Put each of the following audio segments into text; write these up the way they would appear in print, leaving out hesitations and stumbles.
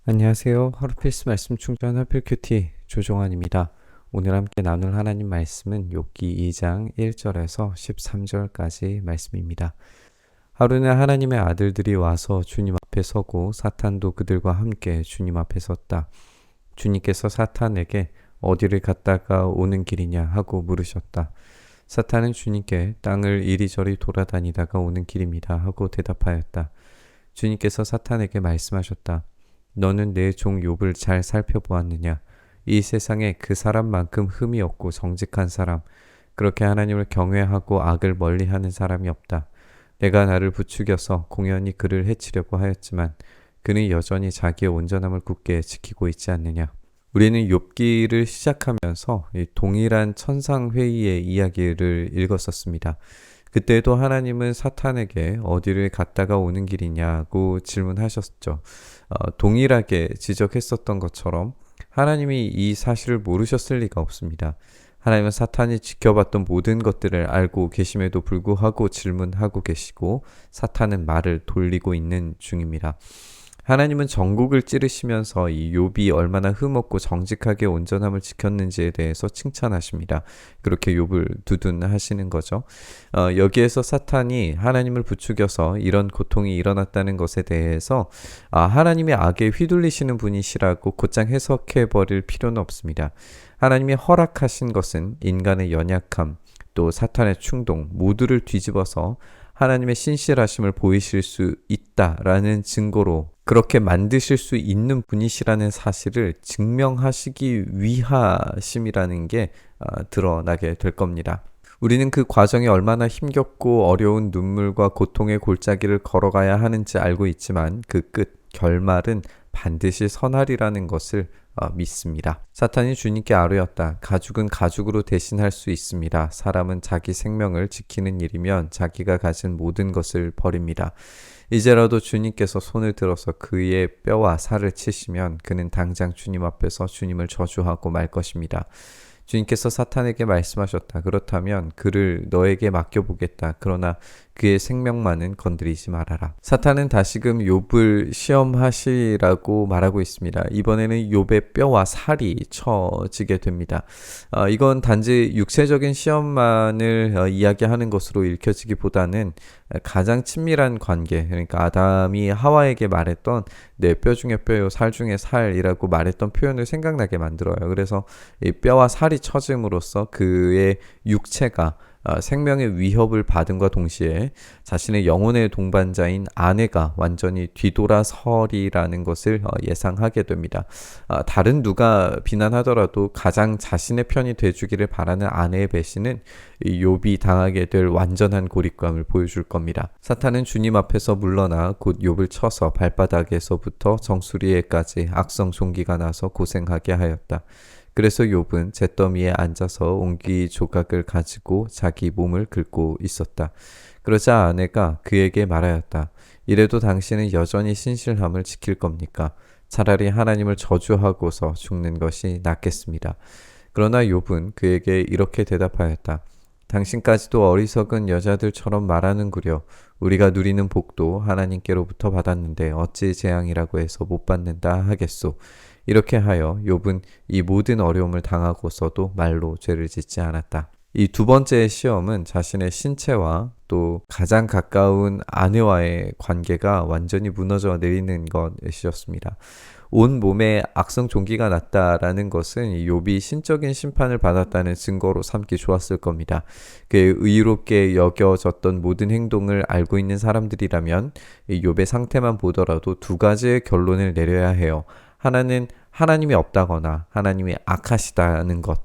안녕하세요. 하루필스 말씀 충전 하필큐티 조종환입니다. 오늘 함께 나눌 하나님 말씀은 욥기 2장 1절에서 13절까지 말씀입니다. 하루는 하나님의 아들들이 와서 주님 앞에 서고 사탄도 그들과 함께 주님 앞에 섰다. 주님께서 사탄에게 어디를 갔다가 오는 길이냐 하고 물으셨다. 사탄은 주님께 땅을 이리저리 돌아다니다가 오는 길입니다 하고 대답하였다. 주님께서 사탄에게 말씀하셨다. 너는 내 종 욥을 잘 살펴보았느냐? 이 세상에 그 사람만큼 흠이 없고 정직한 사람, 그렇게 하나님을 경외하고 악을 멀리하는 사람이 없다. 내가 나를 부추겨서 공연히 그를 해치려고 하였지만 그는 여전히 자기의 온전함을 굳게 지키고 있지 않느냐? 우리는 욥기를 시작하면서 동일한 천상회의의 이야기를 읽었었습니다. 그때도 하나님은 사탄에게 어디를 갔다가 오는 길이냐고 질문하셨죠. 동일하게 지적했었던 것처럼 하나님이 이 사실을 모르셨을 리가 없습니다. 하나님은 사탄이 지켜봤던 모든 것들을 알고 계심에도 불구하고 질문하고 계시고 사탄은 말을 돌리고 있는 중입니다. 하나님은 전국을 찌르시면서 이 욥이 얼마나 흠없고 정직하게 온전함을 지켰는지에 대해서 칭찬하십니다. 그렇게 욥을 두둔하시는 거죠. 여기에서 사탄이 하나님을 부추겨서 이런 고통이 일어났다는 것에 대해서 하나님의 악에 휘둘리시는 분이시라고 곧장 해석해 버릴 필요는 없습니다. 하나님이 허락하신 것은 인간의 연약함, 또 사탄의 충동 모두를 뒤집어서 하나님의 신실하심을 보이실 수 있다라는 증거로 그렇게 만드실 수 있는 분이시라는 사실을 증명하시기 위하심이라는 게 드러나게 될 겁니다. 우리는 그 과정이 얼마나 힘겹고 어려운 눈물과 고통의 골짜기를 걸어가야 하는지 알고 있지만 그 끝, 결말은 반드시 선하리라는 것을 믿습니다. 사탄이 주님께 아뢰었다. 가죽은 가죽으로 대신할 수 있습니다. 사람은 자기 생명을 지키는 일이면 자기가 가진 모든 것을 버립니다. 이제라도 주님께서 손을 들어서 그의 뼈와 살을 치시면 그는 당장 주님 앞에서 주님을 저주하고 말 것입니다. 주님께서 사탄에게 말씀하셨다. 그렇다면 그를 너에게 맡겨보겠다. 그러나 그의 생명만은 건드리지 말아라. 사탄은 다시금 욥을 시험하시라고 말하고 있습니다. 이번에는 욥의 뼈와 살이 쳐지게 됩니다. 이건 단지 육체적인 시험만을 이야기하는 것으로 읽혀지기보다는 가장 친밀한 관계, 그러니까 아담이 하와에게 말했던 내 뼈 중에 뼈요 살 중에 살이라고 말했던 표현을 생각나게 만들어요. 그래서 이 뼈와 살이 쳐짐으로써 그의 육체가 생명의 위협을 받음과 동시에 자신의 영혼의 동반자인 아내가 완전히 뒤돌아서리라는 것을 예상하게 됩니다. 다른 누가 비난하더라도 가장 자신의 편이 돼주기를 바라는 아내의 배신은 욥이 당하게 될 완전한 고립감을 보여줄 겁니다. 사탄은 주님 앞에서 물러나 곧 욥을 쳐서 발바닥에서부터 정수리에까지 악성 종기가 나서 고생하게 하였다. 그래서 욥은 잿더미에 앉아서 옹기 조각을 가지고 자기 몸을 긁고 있었다. 그러자 아내가 그에게 말하였다. 이래도 당신은 여전히 신실함을 지킬 겁니까? 차라리 하나님을 저주하고서 죽는 것이 낫겠습니다. 그러나 욥은 그에게 이렇게 대답하였다. 당신까지도 어리석은 여자들처럼 말하는구려. 우리가 누리는 복도 하나님께로부터 받았는데 어찌 재앙이라고 해서 못 받는다 하겠소. 이렇게 하여 욥은 이 모든 어려움을 당하고서도 말로 죄를 짓지 않았다. 이 두 번째 시험은 자신의 신체와 또 가장 가까운 아내와의 관계가 완전히 무너져 내리는 것이었습니다. 온 몸에 악성 종기가 났다라는 것은 욥이 신적인 심판을 받았다는 증거로 삼기 좋았을 겁니다. 그의 의롭게 여겨졌던 모든 행동을 알고 있는 사람들이라면 욥의 상태만 보더라도 두 가지의 결론을 내려야 해요. 하나는 하나님이 없다거나 하나님이 악하시다는 것.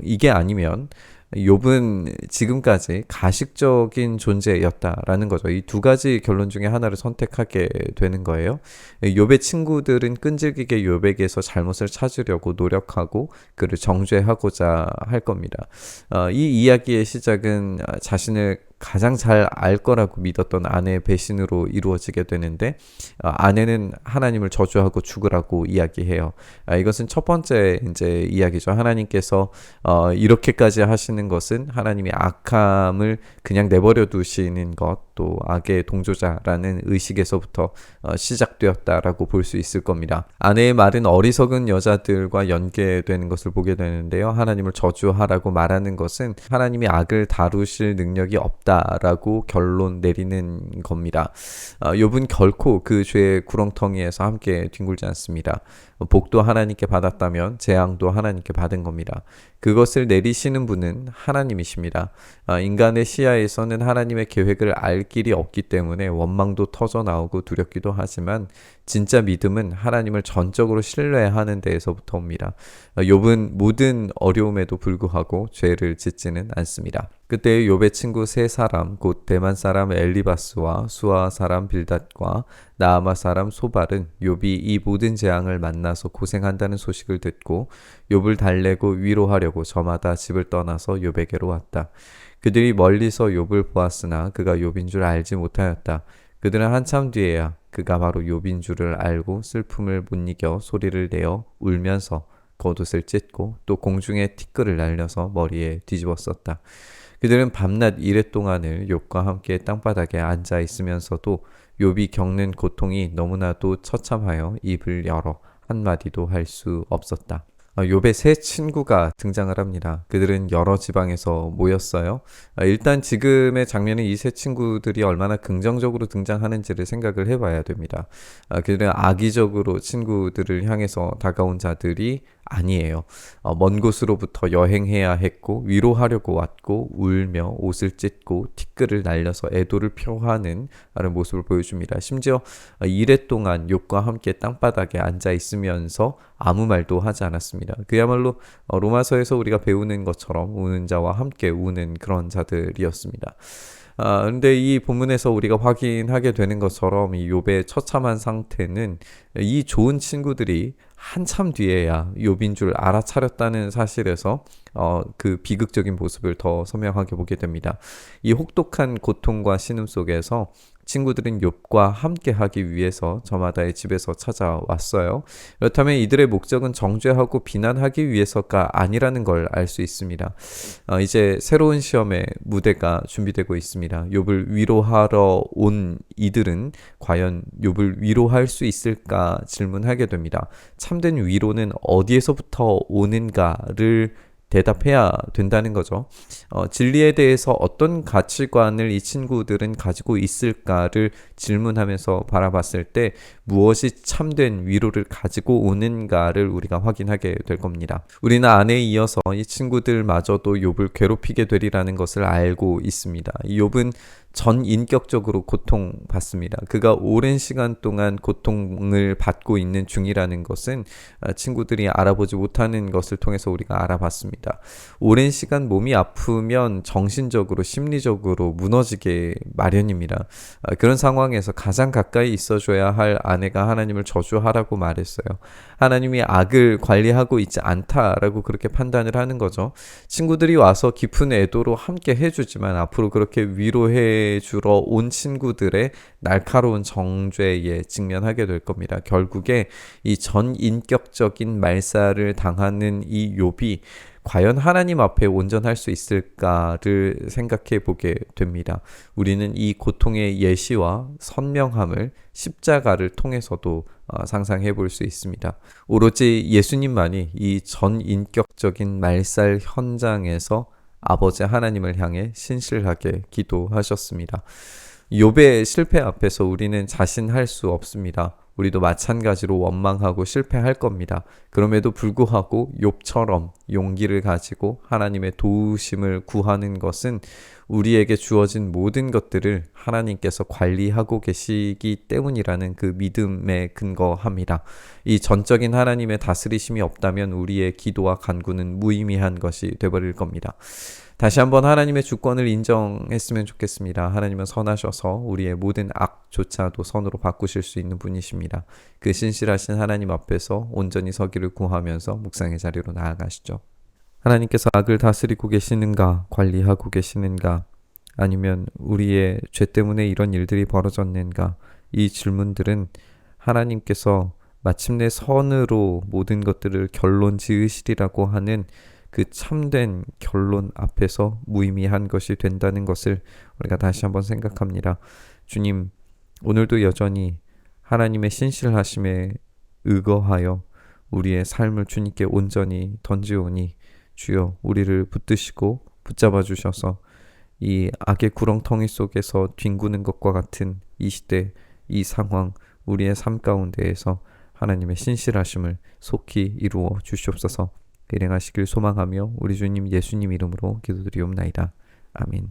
이게 아니면 욥은 지금까지 가식적인 존재였다라는 거죠. 이 두 가지 결론 중에 하나를 선택하게 되는 거예요. 욥의 친구들은 끈질기게 욥에게서 잘못을 찾으려고 노력하고 그를 정죄하고자 할 겁니다. 이 이야기의 시작은 자신을 가장 잘 알 거라고 믿었던 아내의 배신으로 이루어지게 되는데 아내는 하나님을 저주하고 죽으라고 이야기해요. 이것은 첫 번째 이제 이야기죠. 하나님께서 이렇게까지 하시는 것은 하나님이 악함을 그냥 내버려 두시는 것 또 악의 동조자라는 의식에서부터 시작되었다라고 볼 수 있을 겁니다. 아내의 말은 어리석은 여자들과 연계되는 것을 보게 되는데요. 하나님을 저주하라고 말하는 것은 하나님이 악을 다루실 능력이 없다라고 결론 내리는 겁니다. 욥은 결코 그 죄의 구렁텅이에서 함께 뒹굴지 않습니다. 복도 하나님께 받았다면 재앙도 하나님께 받은 겁니다. 그것을 내리시는 분은 하나님이십니다. 인간의 시야에서는 하나님의 계획을 알 길이 없기 때문에 원망도 터져 나오고 두렵기도 하지만 진짜 믿음은 하나님을 전적으로 신뢰하는 데에서부터 옵니다. 욥은 모든 어려움에도 불구하고 죄를 짓지는 않습니다. 그때 욥의 친구 세 사람, 곧 대만 사람 엘리바스와 수아 사람 빌닷과 나아마 사람 소발은 욥이 이 모든 재앙을 만나서 고생한다는 소식을 듣고 욥을 달래고 위로하려고 저마다 집을 떠나서 욥에게로 왔다. 그들이 멀리서 욥을 보았으나 그가 욥인 줄 알지 못하였다. 그들은 한참 뒤에야 그가 바로 욥인 줄을 알고 슬픔을 못 이겨 소리를 내어 울면서 겉옷을 찢고 또 공중에 티끌을 날려서 머리에 뒤집었었다. 그들은 밤낮 이랫 동안을 욥과 함께 땅바닥에 앉아 있으면서도 욥이 겪는 고통이 너무나도 처참하여 입을 열어 한마디도 할 수 없었다. 욥의 세 친구가 등장을 합니다. 그들은 여러 지방에서 모였어요. 일단 지금의 장면은 이 세 친구들이 얼마나 긍정적으로 등장하는지를 생각을 해봐야 됩니다. 그들은 악의적으로 친구들을 향해서 다가온 자들이 아니에요. 먼 곳으로부터 여행해야 했고 위로하려고 왔고 울며 옷을 찢고 티끌을 날려서 애도를 표하는 모습을 보여줍니다. 심지어 이랫 동안 욥과 함께 땅바닥에 앉아 있으면서 아무 말도 하지 않았습니다. 그야말로 로마서에서 우리가 배우는 것처럼 우는 자와 함께 우는 그런 자들이었습니다. 근데 이 본문에서 우리가 확인하게 되는 것처럼 이 욥의 처참한 상태는 이 좋은 친구들이 한참 뒤에야 욥인 줄 알아차렸다는 사실에서 그 비극적인 모습을 더 선명하게 보게 됩니다. 이 혹독한 고통과 신음 속에서 친구들은 욥과 함께 하기 위해서 저마다의 집에서 찾아왔어요. 그렇다면 이들의 목적은 정죄하고 비난하기 위해서가 아니라는 걸 알 수 있습니다. 이제 새로운 시험의 무대가 준비되고 있습니다. 욥을 위로하러 온 이들은 과연 욥을 위로할 수 있을까 질문하게 됩니다. 참된 위로는 어디에서부터 오는가를 대답해야 된다는 거죠. 진리에 대해서 어떤 가치관을 이 친구들은 가지고 있을까를 질문하면서 바라봤을 때 무엇이 참된 위로를 가지고 오는가를 우리가 확인하게 될 겁니다. 우리는 안에 이어서 이 친구들마저도 욥을 괴롭히게 되리라는 것을 알고 있습니다. 이 욥은 전 인격적으로 고통받습니다. 그가 오랜 시간 동안 고통을 받고 있는 중이라는 것은 친구들이 알아보지 못하는 것을 통해서 우리가 알아봤습니다. 오랜 시간 몸이 아프면 정신적으로 심리적으로 무너지게 마련입니다. 그런 상황에서 가장 가까이 있어줘야 할 아내가 하나님을 저주하라고 말했어요. 하나님이 악을 관리하고 있지 않다라고 그렇게 판단을 하는 거죠. 친구들이 와서 깊은 애도로 함께 해주지만 앞으로 그렇게 위로해 주러 온 친구들의 날카로운 정죄에 직면하게 될 겁니다. 결국에 이 전인격적인 말살을 당하는 이 욥이 과연 하나님 앞에 온전할 수 있을까를 생각해 보게 됩니다. 우리는 이 고통의 예시와 선명함을 십자가를 통해서도 상상해 볼 수 있습니다. 오로지 예수님만이 이 전인격적인 말살 현장에서 아버지 하나님을 향해 신실하게 기도하셨습니다. 욥의 실패 앞에서 우리는 자신할 수 없습니다. 우리도 마찬가지로 원망하고 실패할 겁니다. 그럼에도 불구하고 욥처럼 용기를 가지고 하나님의 도우심을 구하는 것은 우리에게 주어진 모든 것들을 하나님께서 관리하고 계시기 때문이라는 그 믿음에 근거합니다. 이 전적인 하나님의 다스리심이 없다면 우리의 기도와 간구는 무의미한 것이 되어버릴 겁니다. 다시 한번 하나님의 주권을 인정했으면 좋겠습니다. 하나님은 선하셔서 우리의 모든 악조차도 선으로 바꾸실 수 있는 분이십니다. 그 신실하신 하나님 앞에서 온전히 서기를 구하면서 묵상의 자리로 나아가시죠. 하나님께서 악을 다스리고 계시는가, 관리하고 계시는가, 아니면 우리의 죄 때문에 이런 일들이 벌어졌는가, 이 질문들은 하나님께서 마침내 선으로 모든 것들을 결론 지으시리라고 하는 그 참된 결론 앞에서 무의미한 것이 된다는 것을 우리가 다시 한번 생각합니다. 주님, 오늘도 여전히 하나님의 신실하심에 의거하여 우리의 삶을 주님께 온전히 던지오니 주여 우리를 붙드시고 붙잡아 주셔서 이 악의 구렁텅이 속에서 뒹구는 것과 같은 이 시대, 이 상황, 우리의 삶 가운데에서 하나님의 신실하심을 속히 이루어 주시옵소서. 일행하시길 소망하며 우리 주님 예수님 이름으로 기도드리옵나이다. 아멘.